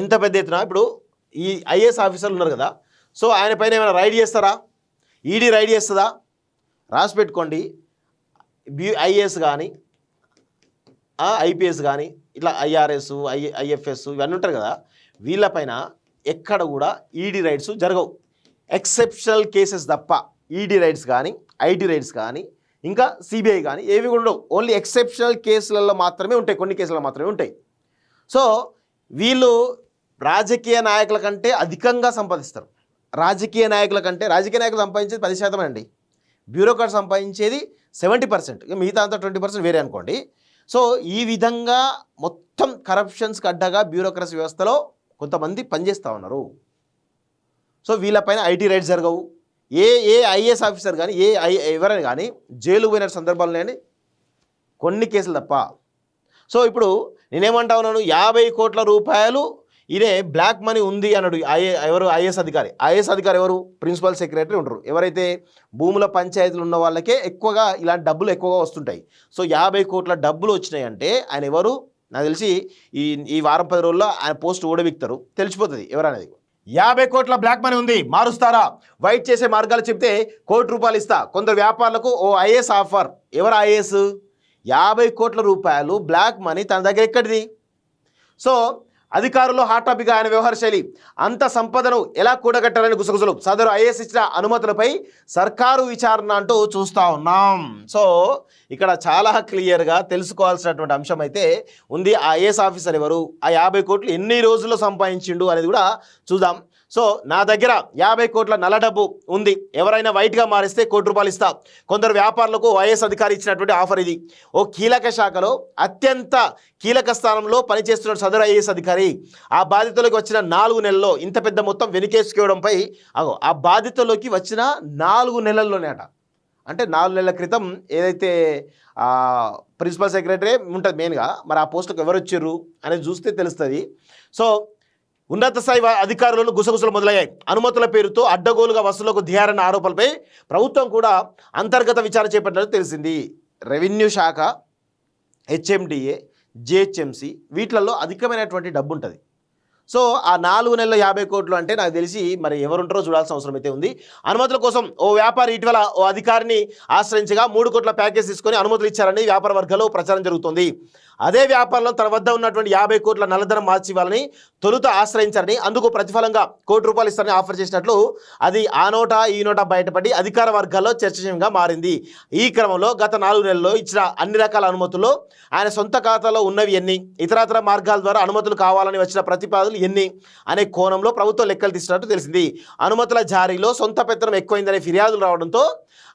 ఇంత పెద్ద ఎత్తున ఇప్పుడు ఈ ఐఏఎస్ ఆఫీసర్లు ఉన్నారు కదా, సో ఆయన పైన ఏమైనా రైడ్ చేస్తారా? ఈడీ రైడ్ చేస్తుందా? రాసి పెట్టుకోండి. ఐఏఎస్ కానీ ఐపీఎస్ కానీ ఇట్లా ఐఆర్ఎస్ ఐఎఫ్ఎస్ ఇవన్నీ ఉంటారు కదా, వీళ్ళపైన ఎక్కడ కూడా ఈడీ రైడ్స్ జరగవు. ఎక్సెప్షనల్ కేసెస్ తప్ప ఈడీ రైడ్స్ కానీ ఐటీ రైడ్స్ కానీ ఇంకా సిబిఐ కానీ ఏవి ఉండవు. ఓన్లీ ఎక్సెప్షనల్ కేసులలో మాత్రమే ఉంటాయి, కొన్ని కేసులలో మాత్రమే ఉంటాయి. సో వీళ్ళు రాజకీయ నాయకుల కంటే అధికంగా సంపాదిస్తారు. రాజకీయ నాయకులు సంపాదించేది 10% అండి. బ్యూరోక్రాట్ సంపాదించేది 70%. ఇక మిగతా అంతా 20% వేరే అనుకోండి. సో ఈ విధంగా మొత్తం కరప్షన్స్కి అడ్డగా బ్యూరోక్రసీ వ్యవస్థలో కొంతమంది పనిచేస్తూ ఉన్నారు. సో వీళ్ళపైన ఐటీ రైడ్స్ జరగవు. ఏ ఐఏఎస్ ఆఫీసర్ కానీ ఎవరైనా కానీ జైలు పోయిన సందర్భాలు లేని కొన్ని కేసులు తప్ప. సో ఇప్పుడు నేనేమంటా ఉన్నాను, 50 కోట్ల రూపాయలు ఇదే బ్లాక్ మనీ ఉంది అన్నాడు ఎవరు? ఐఏఎస్ అధికారి ఎవరు? ప్రిన్సిపల్ సెక్రటరీ ఉంటారు. ఎవరైతే భూముల పంచాయతీలు ఉన్న వాళ్ళకే ఎక్కువగా ఇలాంటి డబ్బులు ఎక్కువగా వస్తుంటాయి. సో 50 కోట్ల డబ్బులు వచ్చినాయంటే ఆయన ఎవరు? నాకు తెలిసి ఈ వారం 10 రోజుల్లో ఆయన పోస్ట్ ఓడబిక్తారు, తెలిసిపోతుంది ఎవరనేది. 50 కోట్ల బ్లాక్ మనీ ఉంది, మారుస్తారా? వైట్ చేసే మార్గాలు చెప్తే ₹1 కోటి ఇస్తా. కొందరు వ్యాపారులకు ఓ ఐఏఎస్ ఆఫర్. ఎవరు ఐఏఎస్? 50 కోట్ల రూపాయలు బ్లాక్ మనీ తన దగ్గర ఎక్కడిది? సో అధికారులు హాట్ టాపిక్ ఆయన వ్యవహార శైలి. అంత సంపదను ఎలా కూడగట్టాలని గుసగుసలు. సదరు ఐఏఎస్ ఇచ్చిన అనుమతులపై సర్కారు విచారణ అంటూ చూస్తూ ఉన్నాం. సో ఇక్కడ చాలా క్లియర్గా తెలుసుకోవాల్సినటువంటి అంశం అయితే ఉంది. ఆ ఐఏఎస్ ఆఫీసర్ ఎవరు? ఆ 50 కోట్లు ఎన్ని రోజుల్లో సంపాదించిండు అనేది కూడా చూద్దాం. సో నా దగ్గర 50 కోట్ల నల్ల డబ్బు ఉంది, ఎవరైనా వైట్గా మారిస్తే ₹1 ఇస్తా. కొందరు వ్యాపారులకు ఐఏఎస్ అధికారి ఇచ్చినటువంటి ఆఫర్ ఇది. ఓ కీలక శాఖలో అత్యంత కీలక స్థానంలో పనిచేస్తున్న సదరు ఐఏఎస్ అధికారి ఆ బాధితులకు వచ్చిన 4 నెలల్లో ఇంత పెద్ద మొత్తం వెనుకేసుకోవడంపై ఆ బాధితుల్లోకి వచ్చిన 4 నెలల్లోనే అంటే 4 నెలల క్రితం ఏదైతే ప్రిన్సిపల్ సెక్రటరీ ఉంటుంది మెయిన్గా, మరి ఆ పోస్టుకు ఎవరు వచ్చారు అనేది చూస్తే తెలుస్తుంది. సో ఉన్నత స్థాయి అధికారులను గుసగుసలు మొదలయ్యాయి. అనుమతుల పేరుతో అడ్డగోలుగా వసూళ్లకు దిగారన్న ఆరోపణలపై ప్రభుత్వం కూడా అంతర్గత విచారణ చేపట్టినట్టు తెలిసింది. రెవెన్యూ శాఖ, హెచ్ఎండిఏ, జిహెచ్ఎంసి వీటిలలో అధికమైనటువంటి డబ్బు ఉంటుంది. సో ఆ 4 నెలల 50 కోట్లు అంటే నాకు తెలిసి మరి ఎవరుంటారో చూడాల్సిన అవసరం అయితే ఉంది. అనుమతుల కోసం ఓ వ్యాపారి ఇటీవల ఓ అధికారిని ఆశ్రయించగా 3 కోట్ల ప్యాకేజ్ తీసుకొని అనుమతులు ఇచ్చారని వ్యాపార వర్గాల్లో ప్రచారం జరుగుతుంది. అదే వ్యాపారంలో తన వద్ద ఉన్నటువంటి 50 కోట్ల నల్లధనం మార్చి ఇవ్వాలని తొలుత ఆశ్రయించారని, అందుకు ప్రతిఫలంగా ₹1 ఇస్తారని ఆఫర్ చేసినట్లు అది ఆ నోట ఈ నోట బయటపడి అధికార వర్గాల్లో చర్చనీయంగా మారింది. ఈ క్రమంలో గత 4 నెలల్లో ఇచ్చిన అన్ని రకాల అనుమతుల్లో ఆయన సొంత ఖాతాలో ఉన్నవి ఎన్ని, ఇతరత్ర మార్గాల ద్వారా అనుమతులు కావాలని వచ్చిన ప్రతిపాదనలు ఎన్ని అనే కోణంలో ప్రభుత్వం లెక్కలు తీసినట్టు తెలిసింది. అనుమతుల జారీలో సొంత పెత్తనం ఎక్కువైందనే ఫిర్యాదులు రావడంతో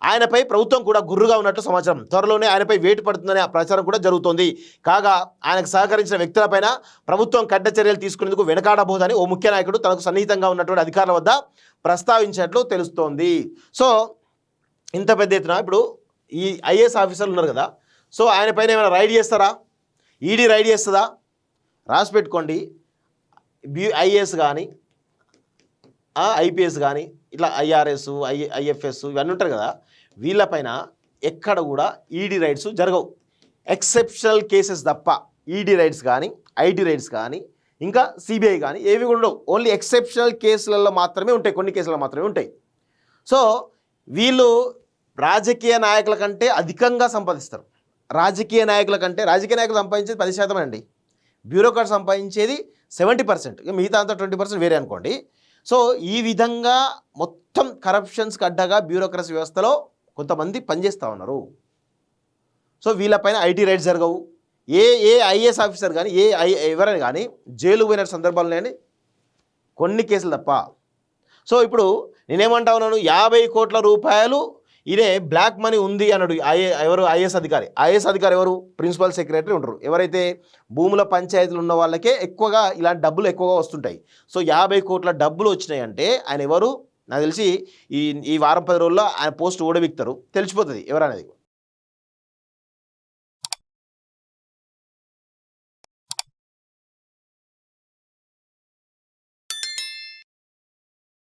ఆయనపై ప్రభుత్వం కూడా గుర్రుగా ఉన్నట్లు సమాచారం. త్వరలోనే ఆయనపై వేటు పడుతుందనే ప్రచారం కూడా జరుగుతోంది. కాగా ఆయనకు సహకరించిన వ్యక్తులపైన ప్రభుత్వం కఠిన చర్యలు తీసుకునేందుకు వెనకాడబోదని ఓ ముఖ్య నాయకుడు తనకు సన్నిహితంగా ఉన్నటువంటి అధికారుల వద్ద ప్రస్తావించినట్లు తెలుస్తోంది. సో ఇంత పెద్ద ఎత్తున ఇప్పుడు ఈ ఐఏఎస్ ఆఫీసర్లు ఉన్నారు కదా, సో ఆయన పైన ఏమైనా రైడ్ చేస్తారా? ఈడీ రైడ్ చేస్తుందా? రాసి పెట్టుకోండి. ఐఏఎస్ కానీ ఐపీఎస్ కానీ ఇట్లా ఐఆర్ఎస్ ఐఎఫ్ఎస్ ఇవన్నీ ఉంటారు కదా, వీళ్ళపైన ఎక్కడ కూడా ఈడీ రైడ్స్ జరగవు. ఎక్సెప్షనల్ కేసెస్ తప్ప ఈడీ రైడ్స్ కానీ ఐటీ రైడ్స్ కానీ ఇంకా సిబిఐ కానీ ఏవి ఉండవు. ఓన్లీ ఎక్సెప్షనల్ కేసులలో మాత్రమే ఉంటాయి, కొన్ని కేసులలో మాత్రమే ఉంటాయి. సో వీళ్ళు రాజకీయ నాయకుల కంటే అధికంగా సంపాదిస్తారు. రాజకీయ నాయకులు సంపాదించేది 10% అండి. బ్యూరోక్రాట్ సంపాదించేది 70%. ఇక మిగతా అంతా 20% వేరే అనుకోండి. సో ఈ విధంగా మొత్తం కరప్షన్స్కి అడ్డగా బ్యూరోక్రసీ వ్యవస్థలో కొంతమంది పనిచేస్తూ ఉన్నారు. సో వీళ్ళపైన ఐటీ రైడ్స్ జరగవు. ఏ ఐఏఎస్ ఆఫీసర్ కానీ ఎవరైనా కానీ జైలు పోయిన సందర్భాలు లేని కొన్ని కేసులు తప్ప. సో ఇప్పుడు నేనేమంటా ఉన్నాను, 50 కోట్ల రూపాయలు ఇదే బ్లాక్ మనీ ఉంది అన్నాడు ఎవరు? ఐఏఎస్ అధికారి ఎవరు? ప్రిన్సిపల్ సెక్రటరీ ఉంటారు. ఎవరైతే భూముల పంచాయతీలు ఉన్న వాళ్ళకే ఎక్కువగా ఇలాంటి డబ్బులు ఎక్కువగా వస్తుంటాయి. సో 50 కోట్ల డబ్బులు వచ్చినాయంటే ఆయన ఎవరు? నాకు తెలిసి ఈ వారం 10 రోజుల్లో ఆయన పోస్ట్ ఓడబిక్తారు, తెలిసిపోతుంది ఎవరనేది.